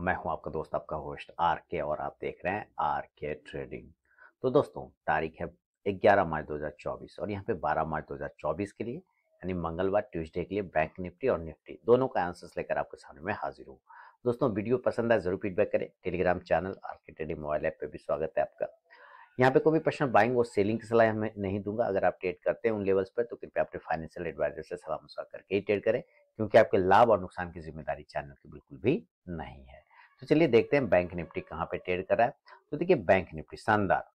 मैं हूं आपका दोस्त, आपका होस्ट आर के, और आप देख रहे हैं आर के ट्रेडिंग। तो दोस्तों, तारीख है 11 मार्च 2024 और यहाँ पे 12 मार्च 2024 के लिए यानी मंगलवार ट्यूसडे के लिए बैंक निफ्टी और निफ्टी दोनों का आंसर्स लेकर आपके सामने मैं हाजिर हूँ। दोस्तों, वीडियो पसंद आए जरूर फीडबैक करें। टेलीग्राम चैनल आर के ट्रेडिंग मोबाइल ऐप पे भी स्वागत है आपका। यहाँ पे कोई भी पर्सनल बाइंग और सेलिंग की सलाह मैं नहीं दूंगा। अगर आप ट्रेड करते हैं उन लेवल्स पर तो कृपया अपने फाइनेंशियल एडवाइजर से सलाह मशवरा करके ही ट्रेड करें, क्योंकि आपके लाभ और नुकसान की जिम्मेदारी चैनल की बिल्कुल भी नहीं है। तो चलिए देखते हैं बैंक निफ्टी कहाँ पे ट्रेड कर रहा है। तो देखिए, बैंक निफ्टी शानदार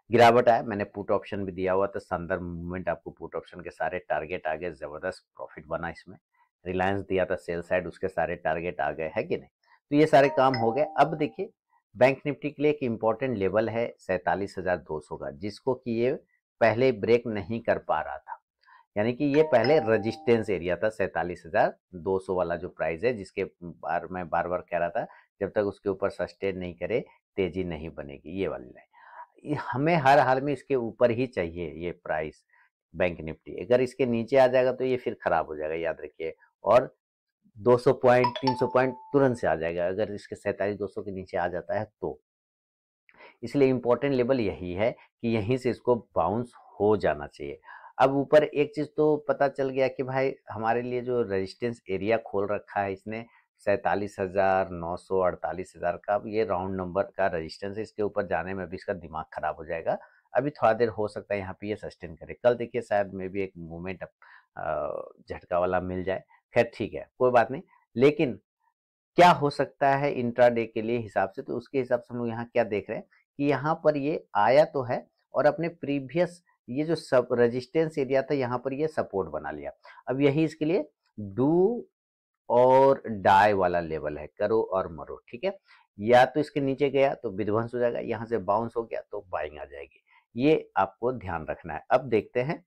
गिरावट आया। मैंने पुट ऑप्शन भी दिया हुआ था, शानदार मूवमेंट। आपको पुट ऑप्शन के सारे टारगेट आ गए, जबरदस्त प्रॉफिट बना इसमें। रिलायंस दिया था सेल साइड, उसके सारे टारगेट आ गए, है कि नहीं। तो ये सारे काम हो गए। अब देखिए, बैंक निफ्टी के लिए एक इंपॉर्टेंट लेवल है 47,200 का, जिसको कि ये पहले ब्रेक नहीं कर पा रहा था। यानी कि ये पहले रेजिस्टेंस एरिया था 47,200 वाला जो प्राइस है, जिसके मैं बार बार कह रहा था जब तक उसके ऊपर सस्टेन नहीं करे तेजी नहीं बनेगी। ये वाली लाइन हमें हर हाल में इसके ऊपर ही चाहिए। ये प्राइस बैंक निफ्टी अगर इसके नीचे आ जाएगा तो ये फिर खराब हो जाएगा, याद रखिए। और 200 पॉइंट 300 पॉइंट तुरंत से आ जाएगा अगर इसके 47,200 के नीचे आ जाता है तो। इसलिए इंपॉर्टेंट लेवल यही है कि यहीं से इसको बाउंस हो जाना चाहिए। अब ऊपर एक चीज तो पता चल गया कि भाई हमारे लिए जो रेजिस्टेंस एरिया खोल रखा है इसने 47,900 48,000 का, अब ये राउंड नंबर का रेजिस्टेंस है। इसके ऊपर जाने में भी इसका दिमाग खराब हो जाएगा। अभी थोड़ा देर हो सकता है यहाँ पे ये सस्टेन करे। कल देखिए शायद में भी एक मूवमेंट झटका वाला मिल जाए। खैर ठीक है, कोई बात नहीं। लेकिन क्या हो सकता है इंट्राडे के लिए हिसाब से, तो उसके हिसाब से हम लोग यहाँ क्या देख रहे हैं कि यहाँ पर ये आया तो है और अपने प्रीवियस ये जो सब रेजिस्टेंस एरिया था यहाँ पर ये सपोर्ट बना लिया। अब यही इसके लिए डू और डाई वाला लेवल है, करो और मरो, ठीक है। या तो इसके नीचे गया तो विध्वंस हो जाएगा, यहाँ से बाउंस हो गया तो बाइंग आ जाएगी। ये आपको ध्यान रखना है। अब देखते हैं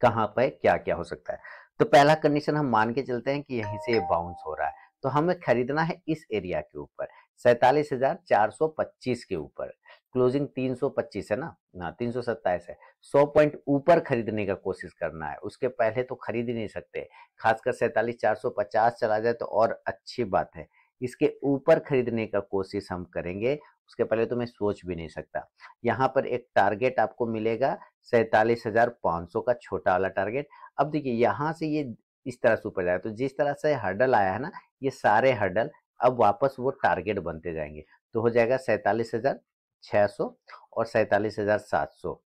कहाँ पे क्या क्या हो सकता है। तो पहला कंडीशन हम मान के चलते हैं कि यहीं से बाउंस हो रहा है, तो हमें खरीदना है इस एरिया के ऊपर 47,425 के ऊपर। क्लोजिंग 325 है ना 327 है। 100 पॉइंट ऊपर खरीदने का कोशिश करना है, उसके पहले तो खरीद ही नहीं सकते। खासकर 47,450 चला जाए तो और अच्छी बात है। इसके ऊपर खरीदने का कोशिश हम करेंगे, उसके पहले तो मैं सोच भी नहीं सकता। यहाँ पर एक टारगेट आपको मिलेगा 47,500 का, छोटा वाला टारगेट। अब देखिए यहाँ से ये इस तरह से ऊपर जाएगा, तो जिस तरह से हर्डल आया है ना, ये सारे हर्डल अब वापस वो टारगेट बनते जाएंगे। तो हो जाएगा 47,600 और 47,700।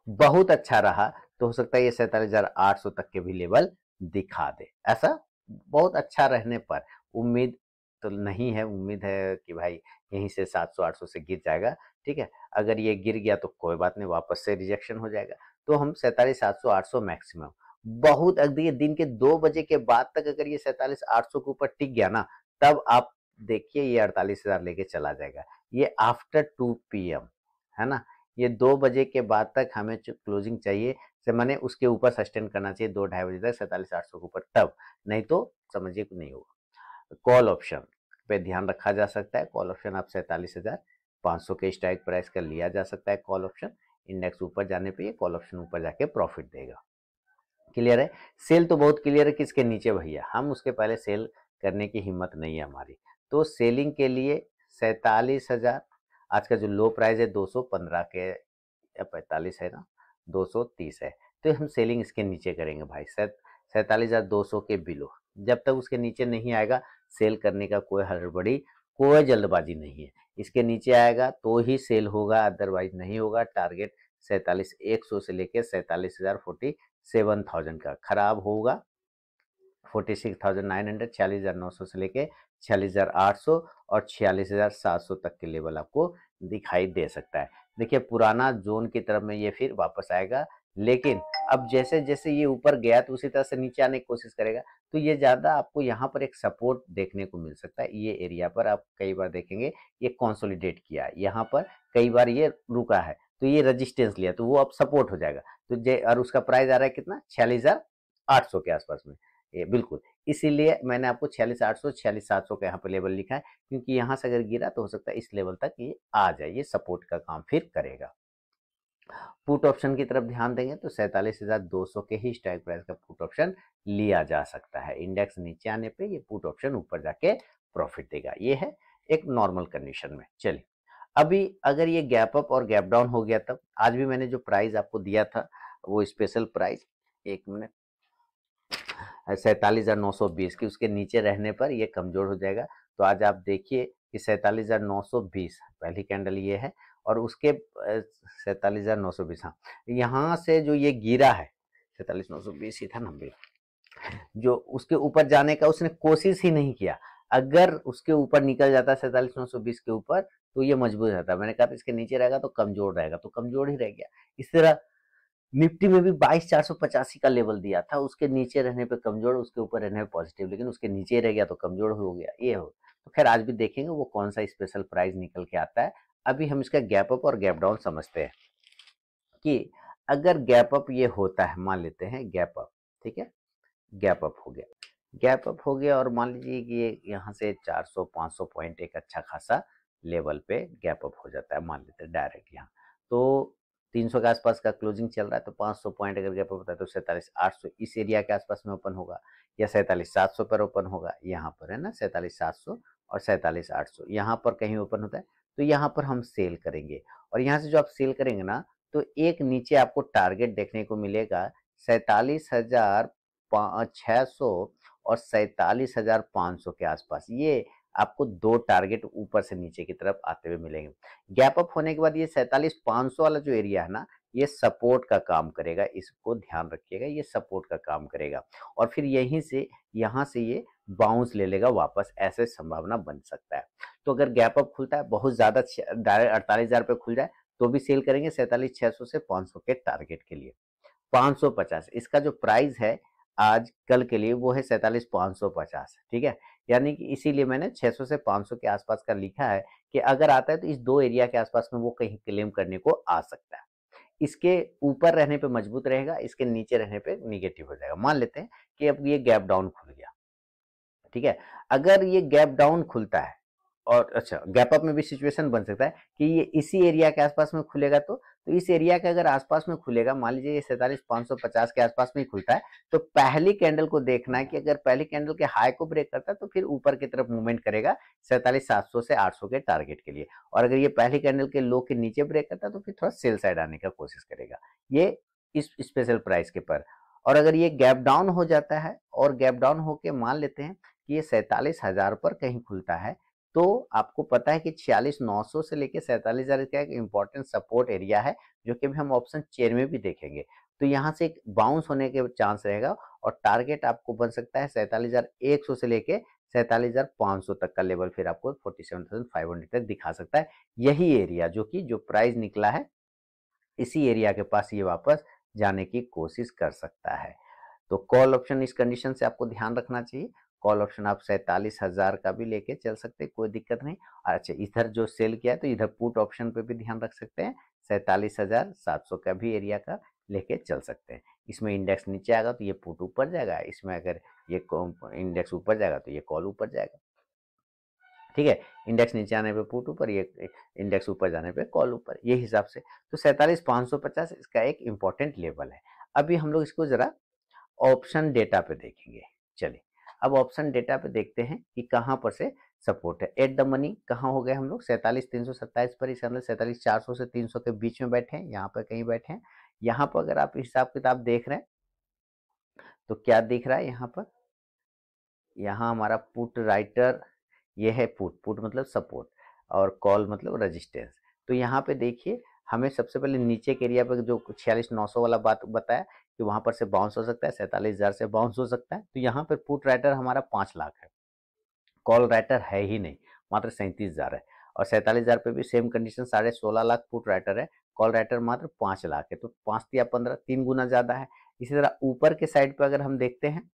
बहुत अच्छा रहा तो हो सकता है ये 47,800 तक के भी लेवल दिखा दे। ऐसा बहुत अच्छा रहने पर उम्मीद तो नहीं है, उम्मीद है कि भाई यहीं से 700-800 से गिर जाएगा। ठीक है, अगर ये गिर गया तो कोई बात नहीं, वापस से रिजेक्शन हो जाएगा। तो हम 47,700-800 मैक्सिमम। बहुत अगली दिन के 2 बजे के बाद तक अगर ये 47,800 के ऊपर टिक गया ना, तब आप देखिए ये 48,000 लेके चला जाएगा। ये आफ्टर 2 PM है ना। ये 2 बजे के बाद तक हमें क्लोजिंग चाहिए, से मैंने उसके ऊपर सस्टेन करना चाहिए 2-2:30 बजे तक 47,800 के ऊपर, तब नहीं तो समझिए कि नहीं होगा। कॉल ऑप्शन पे ध्यान रखा जा सकता है। कॉल ऑप्शन आप 47,500 के स्ट्राइक प्राइस का लिया जा सकता है। कॉल ऑप्शन इंडेक्स ऊपर जाने पे ये कॉल ऑप्शन ऊपर जाके प्रॉफिट देगा। क्लियर है। सेल तो बहुत क्लियर है किसके नीचे भैया, हम उसके पहले सेल करने की हिम्मत नहीं है हमारी। तो सेलिंग के लिए 47,000, आज का जो लो प्राइस है 215 के या 45 है ना, 230 है। तो हम सेलिंग इसके नीचे करेंगे भाई, 47,200 के बिलो। जब तक उसके नीचे नहीं आएगा सेल करने का कोई हड़बड़ी, कोई जल्दबाजी नहीं है। इसके नीचे आएगा तो ही सेल होगा, अदरवाइज नहीं होगा। टारगेट 47,100 से लेके 47,047,000 का खराब होगा। 46,900 46,900 से लेके 46,800 और 46,700 तक के लेवल आपको दिखाई दे सकता है। देखिए पुराना जोन की तरफ में ये फिर वापस आएगा, लेकिन अब जैसे जैसे ये ऊपर गया तो उसी तरह से नीचे आने की कोशिश करेगा। तो ये ज्यादा आपको यहाँ पर एक सपोर्ट देखने को मिल सकता है। ये एरिया पर आप कई बार देखेंगे ये कंसोलिडेट किया है, यहाँ पर कई बार ये रुका है तो ये रेजिस्टेंस लिया तो वो अब सपोर्ट हो जाएगा। तो और उसका प्राइस आ रहा है कितना, 46,800 के आसपास में। ये बिल्कुल, इसीलिए मैंने आपको 46,800 46,700 का यहाँ पे लेवल लिखा है, क्योंकि यहाँ से अगर गिरा तो हो सकता है इस लेवल तक ये आ जाए, ये सपोर्ट का काम फिर करेगा। पुट ऑप्शन की तरफ ध्यान देंगे तो 47,200 के ही स्ट्राइक प्राइस का पुट ऑप्शन लिया जा सकता है। इंडेक्स नीचे आने पे ये पुट ऑप्शन ऊपर जाके प्रॉफिट देगा। ये है एक नॉर्मल कंडीशन में। चलिए, अभी अगर ये गैप अप और गैप डाउन हो गया, तब आज भी मैंने जो प्राइस आपको दिया था वो स्पेशल प्राइस, एक मिनट, 47,920 की, उसके नीचे रहने पर ये कमजोर हो जाएगा। तो आज आप देखिए कि 47,920 पहली कैंडल ये है, और उसके 47,920, हाँ, यहाँ से जो ये गिरा है 47,920 ही था, 90, जो उसके ऊपर जाने का उसने कोशिश ही नहीं किया। अगर उसके ऊपर निकल जाता 47,920 के ऊपर तो ये मजबूत रहता। मैंने कहा था इसके नीचे रहेगा तो कमजोर रहेगा, तो कमजोर ही रह गया। इस तरह निफ्टी में भी 22,485 का लेवल दिया था, उसके नीचे रहने पे कमजोर, उसके ऊपर रहने पे पॉजिटिव, लेकिन उसके नीचे रह गया तो कमजोर हो गया। ये हो तो खैर आज भी देखेंगे वो कौन सा स्पेशल प्राइस निकल के आता है। अभी हम इसका गैप अप और गैप डाउन समझते हैं कि अगर गैप अप ये होता है, मान लेते हैं गैप अप, ठीक है, गैप अप हो गया, गैप अप हो गया, और मान लीजिए कि ये यहाँ से 400-500 पॉइंट एक अच्छा खासा लेवल पे गैप अप हो जाता है, मान लेते हैं डायरेक्ट यहाँ। तो 300 के आसपास का क्लोजिंग चल रहा है, तो 500 पॉइंट अगर गैप अप होता है तो 47,800 इस एरिया के आसपास में ओपन होगा, या 47,700 पर ओपन होगा, यहाँ पर है ना 47,700 और 47,800 यहाँ पर कहीं ओपन होता है, तो यहाँ पर हम सेल करेंगे। और यहाँ से जो आप सेल करेंगे ना, तो एक नीचे आपको टारगेट देखने को मिलेगा 47,600 और 47,500 के आसपास। ये आपको दो टारगेट ऊपर से नीचे की तरफ आते हुए मिलेंगे। गैप अप होने के बाद ये 47,500 वाला जो एरिया है ना, ये सपोर्ट का काम करेगा, इसको ध्यान रखिएगा, ये सपोर्ट का काम करेगा। और फिर यहीं से यहाँ से ये बाउंस ले लेगा वापस, ऐसे संभावना बन सकता है। तो अगर गैप अप खुलता है बहुत ज्यादा, डायरेक्ट 48,000 पे खुल जाए तो भी सेल करेंगे 47,600 से 500 के टारगेट के लिए। 550 इसका जो प्राइस है आज कल के लिए वो है 47,550, ठीक है। यानी कि इसीलिए मैंने 600 से 500 के आसपास का लिखा है कि अगर आता है तो इस दो एरिया के आसपास में वो कहीं क्लेम करने को आ सकता है। इसके ऊपर रहने पे मजबूत रहेगा, इसके नीचे रहने पे निगेटिव हो जाएगा। मान लेते हैं कि अब ये गैप डाउन खुल गया, ठीक है। अगर ये गैप डाउन खुलता है, और अच्छा गैप अप में भी सिचुएशन बन सकता है कि ये इसी एरिया के आसपास में खुलेगा, तो इस एरिया के अगर आसपास में खुलेगा, मान लीजिए ये 47,550 के आसपास में ही खुलता है, तो पहली कैंडल को देखना है कि अगर पहली कैंडल के हाई को ब्रेक करता है तो फिर ऊपर की तरफ मूवमेंट करेगा 47,700 से 800 के टारगेट के लिए। और अगर ये पहली कैंडल के लो के नीचे ब्रेक करता है तो फिर थोड़ा सेल साइड आने का कोशिश करेगा, ये इस स्पेशल प्राइस के पर। और अगर ये गैप डाउन हो जाता है, और गैप डाउन होके मान लेते हैं कि ये 47,000 पर कहीं खुलता है, तो आपको पता है कि 46,900 से लेके 47,000 का एक इंपॉर्टेंट सपोर्ट एरिया है, जो कि अभी हम ऑप्शन चेन में भी देखेंगे। तो यहाँ से एक बाउंस होने के चांस रहेगा, और टारगेट आपको बन सकता है 47,100 से लेके 47,500 तक का लेवल, फिर आपको 47,500 तक दिखा सकता है। यही एरिया जो कि जो प्राइस निकला है, इसी एरिया के पास ये वापस जाने की कोशिश कर सकता है। तो कॉल ऑप्शन इस कंडीशन से आपको ध्यान रखना चाहिए। कॉल ऑप्शन आप 47,000 का भी लेके चल सकते हैं, कोई दिक्कत नहीं। अच्छा, इधर जो सेल किया है तो इधर पुट ऑप्शन पे भी ध्यान रख सकते हैं, 47,700 का भी एरिया का लेके चल सकते हैं। इसमें इंडेक्स नीचे आएगा तो ये पुट ऊपर जाएगा, इसमें अगर ये इंडेक्स ऊपर जाएगा तो ये कॉल ऊपर जाएगा, ठीक है। इंडेक्स नीचे आने पे पुट ऊपर, ये इंडेक्स ऊपर जाने पे कॉल ऊपर, ये हिसाब से। तो 47,550 इसका एक इंपॉर्टेंट लेवल है। अभी हम लोग इसको जरा ऑप्शन डेटा पे देखेंगे। चलिए, अब ऑप्शन डेटा पे देखते हैं कि कहाँ पर से सपोर्ट है। एट द मनी कहाँ हो गए हम लोग, 47,327 पर, इसके अंदर 47,400 से 300 के बीच में बैठे हैं, यहाँ पर कहीं बैठे हैं। यहाँ पर अगर आप हिसाब किताब देख रहे हैं तो क्या दिख रहा है यहाँ पर, यहाँ हमारा पुट राइटर, ये है पुट, पुट मतलब सपोर्ट, और कॉल मतलब रेजिस्टेंस। तो यहाँ पे देखिए, हमें सबसे पहले नीचे के एरिया पे जो 46,900 वाला बात बताया कि वहां पर से बाउंस हो सकता है, 47,000 से बाउंस हो सकता है, तो यहाँ पर पुट राइटर हमारा 5 लाख है, कॉल राइटर है ही नहीं, मात्र 37,000 है। और 47,000 पे भी same condition, 16.5 lakh put writer है, कॉल राइटर मात्र 5 लाख है, तो 5 या 15, 3 गुना ज्यादा है। इसी तरह ऊपर के साइड पे अगर हम देखते हैं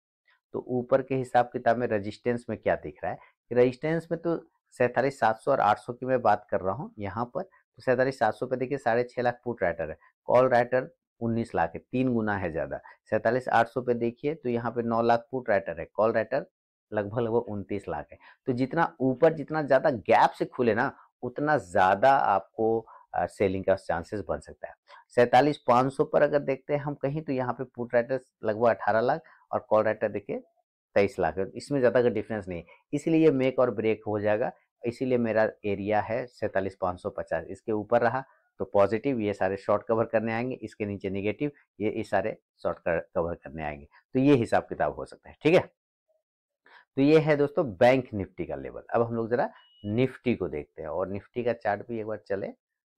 तो ऊपर के हिसाब किताब में रेजिस्टेंस में क्या दिख रहा है, रेजिस्टेंस में तो 47,700 और 800 की मैं बात कर रहा हूँ यहाँ पर। तो 47,700 पे देखिए 6.5 लाख पुट राइटर है, कॉल राइटर 19 लाख है, 3 गुना है ज्यादा। 47,800 पे देखिए तो यहाँ पे 9 लाख पुट राइटर है, कॉल राइटर लगभग लगभग 29 लाख है। तो जितना ऊपर जितना ज्यादा गैप से खुले ना, उतना ज्यादा आपको सेलिंग का चांसेस बन सकता है। 47,500 पर अगर देखते हैं हम कहीं, तो यहाँ पे पुट राइटर लगभग 18 लाख और कॉल राइटर देखिए 23 लाख है, इसमें ज़्यादा का डिफरेंस नहीं है, इसीलिए ये मेक और ब्रेक हो जाएगा। इसीलिए मेरा एरिया है 47,550, इसके ऊपर रहा तो पॉजिटिव, ये सारे शॉर्ट कवर करने आएंगे, इसके नीचे निगेटिव, ये सारे शॉर्ट कवर करने आएंगे। तो ये हिसाब किताब हो सकता है, ठीक है। तो ये है दोस्तों बैंक निफ्टी का लेवल। अब हम लोग जरा निफ्टी को देखते हैं, और निफ्टी का चार्ट भी एक बार चले।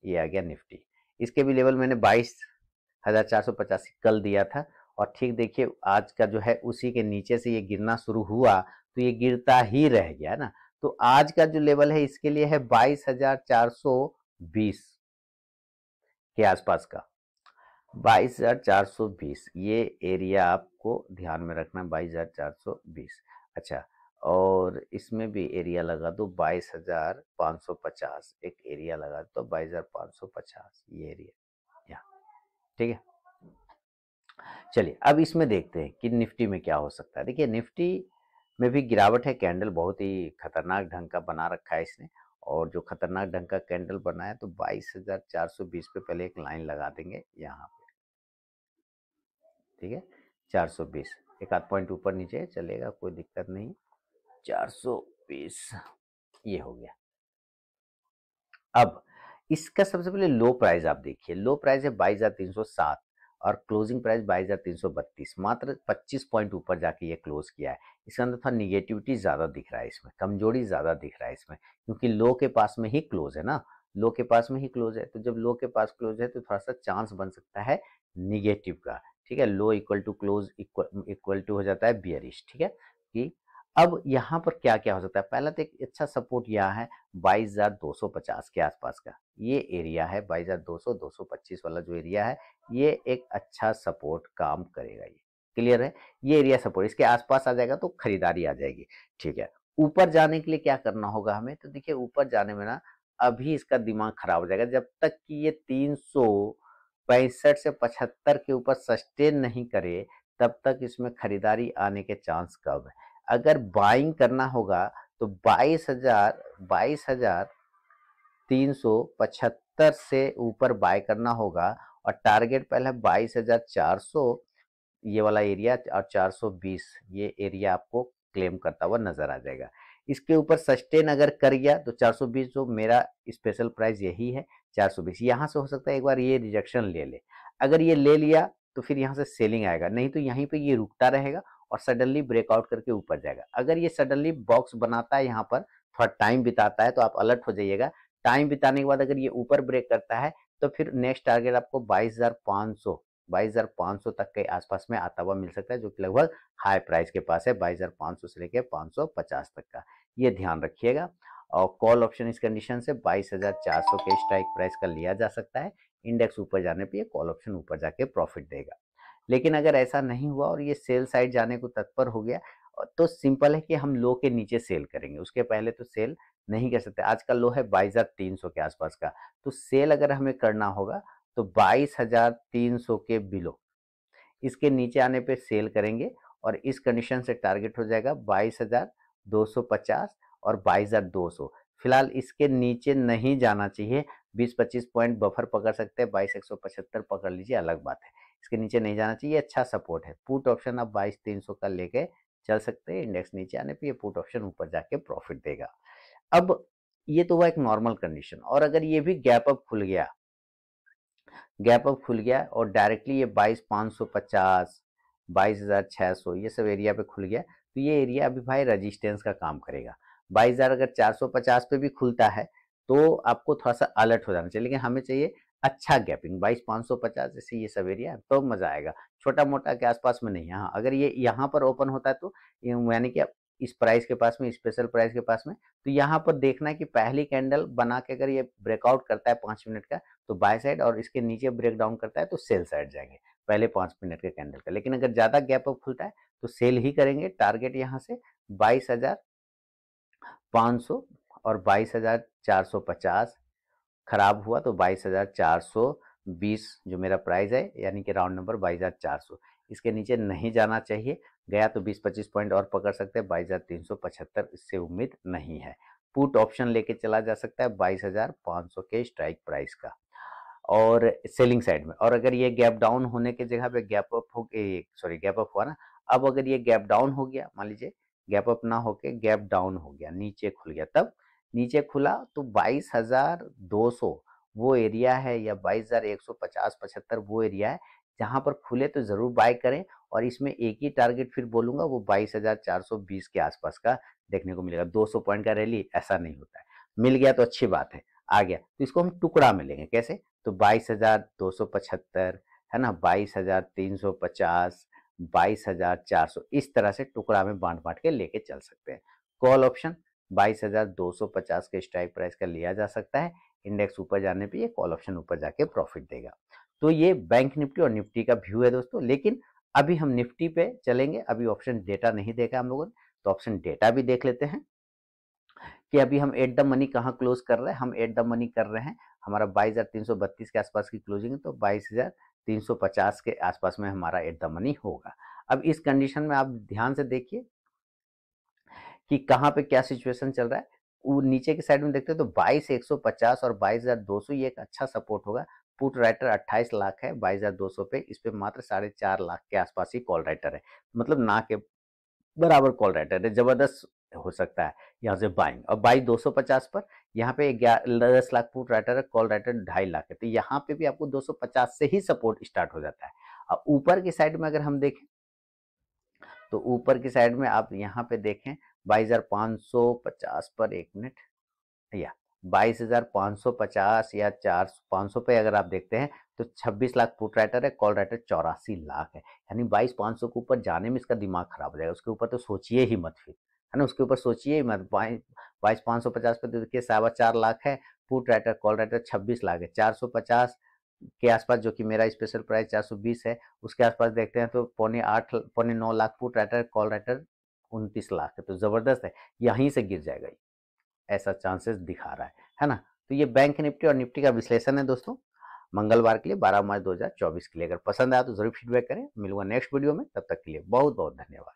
ये आ गया निफ्टी, इसके भी लेवल मैंने 22,485 कल दिया था, और ठीक देखिए आज का जो है उसी के नीचे से ये गिरना शुरू हुआ, तो ये गिरता ही रह गया ना। तो आज का जो लेवल है इसके लिए है 22,420 के आसपास का, 22,420 ये एरिया आपको ध्यान में रखना, 22,420। अच्छा, और इसमें भी एरिया लगा दो 22,550, एक एरिया लगा दो 22,550, ये एरिया यहाँ, ठीक है। चलिए अब इसमें देखते हैं कि निफ्टी में क्या हो सकता है। देखिए निफ्टी में भी गिरावट है, कैंडल बहुत ही खतरनाक ढंग का बना रखा है इसने, और जो खतरनाक ढंग का कैंडल बना है, तो 22,420 पे पहले एक लाइन लगा देंगे यहाँ पे, ठीक है। 420 एक आध पॉइंट ऊपर नीचे चलेगा, कोई दिक्कत नहीं। 420 ये हो गया। अब इसका सबसे पहले लो प्राइस आप देखिए, लो प्राइस है 22,307 और क्लोजिंग प्राइस 22,332, मात्र 25 पॉइंट ऊपर जाके ये क्लोज किया है। इसके अंदर थोड़ा निगेटिविटी ज्यादा दिख रहा है, इसमें कमजोरी ज्यादा दिख रहा है इसमें, क्योंकि लो के पास में ही क्लोज है ना, लो के पास में ही क्लोज है। तो जब लो के पास क्लोज है तो थोड़ा सा चांस बन सकता है निगेटिव का, ठीक है। Low equal to close equal to हो जाता है बियरिश, ठीक है। कि अब यहाँ पर क्या क्या हो सकता है, पहला तो एक अच्छा सपोर्ट यहाँ है 22,250 के आसपास का, ये एरिया है 22,200 225 वाला जो एरिया है, ये एक अच्छा सपोर्ट काम करेगा। ये क्लियर है, ये एरिया सपोर्ट इसके आसपास आ जाएगा तो खरीदारी आ जाएगी, ठीक है। ऊपर जाने के लिए क्या करना होगा हमें, तो देखिए ऊपर जाने में ना अभी इसका दिमाग खराब हो जाएगा, जब तक कि ये 365 से 75 के ऊपर सस्टेन नहीं करे, तब तक इसमें खरीदारी आने के चांस कम है। अगर बाइंग करना होगा तो 22,375 से ऊपर बाय करना होगा, और टारगेट पहले 22,400 ये वाला एरिया और 420 ये एरिया आपको क्लेम करता हुआ नजर आ जाएगा। इसके ऊपर सस्टेन अगर कर गया तो 420 जो मेरा स्पेशल प्राइस यही है 420, यहाँ से हो सकता है एक बार ये रिजेक्शन ले ले, अगर ये ले लिया तो फिर यहाँ से सेलिंग आएगा, नहीं तो यहीं पे ये रुकता रहेगा और सडनली ब्रेकआउट करके ऊपर जाएगा। अगर ये सडनली बॉक्स बनाता है यहाँ पर, थोड़ा टाइम बिताता है, तो आप अलर्ट हो जाइएगा। टाइम बिताने के बाद अगर ये ऊपर ब्रेक करता है तो फिर नेक्स्ट टारगेट आपको 22,500 तक के आसपास में आता हुआ मिल सकता है, जो कि लगभग हाई प्राइस के पास है 22,500 से लेकर 550 तक का, ये ध्यान रखिएगा। और कॉल ऑप्शन इस कंडीशन से 22,400 के स्ट्राइक प्राइस का लिया जा सकता है, इंडेक्स ऊपर जाने पे ये कॉल ऑप्शन ऊपर जाके प्रॉफिट देगा। लेकिन अगर ऐसा नहीं हुआ और ये सेल साइड जाने को तत्पर हो गया, तो सिंपल है कि हम लो के नीचे सेल करेंगे, उसके पहले तो सेल नहीं कर सकते। आज का लो है 22,300 के आसपास का, तो सेल अगर हमें करना होगा तो 22,300 के बिलो, इसके नीचे आने पे सेल करेंगे, और इस कंडीशन से टारगेट हो जाएगा 22,250 और 22,200। फिलहाल इसके नीचे नहीं जाना चाहिए, 20-25 पॉइंट बफर पकड़ सकते हैं, 22,175 पकड़ लीजिए, अलग बात है, इसके नीचे नहीं जाना चाहिए, अच्छा सपोर्ट है। पुट ऑप्शन आप 22,300 का लेके चल सकते हैं, इंडेक्स नीचे आने पे ये पुट ऑप्शन ऊपर जाके प्रॉफिट देगा। अब ये तो हुआ एक नॉर्मल कंडीशन, और अगर ये भी गैप अप खुल गया, गैप अप खुल गया और डायरेक्टली ये 22,550 22,600 ये सब एरिया पे खुल गया, तो ये एरिया अभी भाई रेजिस्टेंस का काम करेगा। 22,000 अगर 450 पे भी खुलता है तो आपको थोड़ा सा अलर्ट हो जाना चाहिए, लेकिन हमें चाहिए अच्छा गैपिंग 22,550 जैसे ये सब एरिया, तो मजा आएगा, छोटा मोटा के आसपास में नहीं। हाँ अगर ये यहाँ पर ओपन होता है तो यानी कि इस प्राइस के पास में, स्पेशल प्राइस के पास में, तो यहाँ पर देखना है कि पहली कैंडल बना के अगर ये ब्रेकआउट करता है 5 मिनट का तो बाय साइड, और इसके नीचे ब्रेक डाउन करता है तो सेल साइड जाएंगे पहले 5 मिनट के कैंडल का। लेकिन अगर ज्यादा गैप अप खुलता है तो सेल ही करेंगे। टारगेट यहाँ से 22,500 और 22,450, खराब हुआ तो 22,420 जो मेरा प्राइस है, यानी कि राउंड नंबर 22,400, इसके नीचे नहीं जाना चाहिए। गया तो 20-25 पॉइंट और पकड़ सकते हैं, 22,375 इससे उम्मीद नहीं है। पुट ऑप्शन लेके चला जा सकता है 22,500 के स्ट्राइक प्राइस का। और सेलिंग साइड में। और अगर ये गैप डाउन होने की जगह पे गैप अप हो सॉरी गैप अप हुआ ना, अब अगर ये गैप डाउन हो गया, मान लीजिए गैप अप ना होके गैप डाउन हो गया, नीचे खुल गया, तब नीचे खुला तो 22,200 वो एरिया है, या 22,150-75 वो एरिया है जहां पर खुले तो जरूर बाय करें। और इसमें एक ही टारगेट फिर बोलूंगा, वो 22,420 के आसपास का देखने को मिलेगा। 200 पॉइंट का रैली ऐसा नहीं होता है। मिल गया तो अच्छी बात है, आ गया तो इसको हम टुकड़ा में लेंगे। कैसे? तो 22,275 है ना, 22,350, 22,400, इस तरह से टुकड़ा में बांट बांट के लेके चल सकते हैं। कॉल ऑप्शन 22,250 के स्ट्राइक प्राइस का लिया जा सकता है। इंडेक्स ऊपर जाने पे ये कॉल ऑप्शन ऊपर जाके प्रॉफिट देगा। तो ये बैंक निफ्टी और निफ्टी का व्यू है दोस्तों। लेकिन अभी हम निफ्टी पे चलेंगे, अभी ऑप्शन डेटा नहीं देखा हम लोगों ने, तो ऑप्शन डेटा भी देख लेते हैं कि अभी हम एट द मनी कहाँ क्लोज कर रहे हैं। हम एट द मनी कर रहे हैं, हमारा 22,332 के आसपास की क्लोजिंग है, तो 22,350 के आसपास में हमारा एट द मनी होगा। अब इस कंडीशन में आप ध्यान से देखिए कि कहाँ पे क्या सिचुएशन चल रहा है। वो नीचे की साइड में देखते हैं तो 22,150 और 22,200 ये एक अच्छा सपोर्ट होगा। पुट राइटर 28 लाख है 22,200 पे, इस पे मात्र 4.5 लाख के आसपास ही कॉल राइटर है, मतलब ना के बराबर कॉल राइटर है, जबरदस्त हो सकता है यहाँ से बाइंग। और बाई 250 पर यहाँ पे 10 लाख पुट राइटर है, कॉल राइटर 2.5 लाख है, तो यहाँ पे भी आपको 250 से ही सपोर्ट स्टार्ट हो जाता है। अब ऊपर की साइड में अगर हम देखें तो ऊपर की साइड में आप यहाँ पे देखें 22,550 पर, एक मिनट, या 22,550 या 500 पे अगर आप देखते हैं तो 26 लाख पुट राइटर है, कॉल राइटर 84 लाख है। यानी 22,500 के ऊपर जाने में इसका दिमाग खराब हो जाएगा, उसके ऊपर तो सोचिए ही मत फिर, है ना, उसके ऊपर सोचिए ही मत। 22,550 पे तो देखिए 4.25 लाख है put writer, call writer 26 lakh है। 450 के आसपास जो कि मेरा स्पेशल प्राइस 420 है, उसके आसपास देखते हैं तो 8.25 9 lakh put writer, call writer 29 lakh है, तो जबरदस्त है, यहीं से गिर जाएगा, ऐसा चांसेस दिखा रहा है ना। तो ये बैंक निफ्टी और निफ्टी का विश्लेषण है दोस्तों, मंगलवार के लिए 12 मार्च 2024 के लिए। अगर पसंद आया तो जरूर फीडबैक करें। मिलूंगा नेक्स्ट वीडियो में, तब तक के लिए बहुत बहुत धन्यवाद।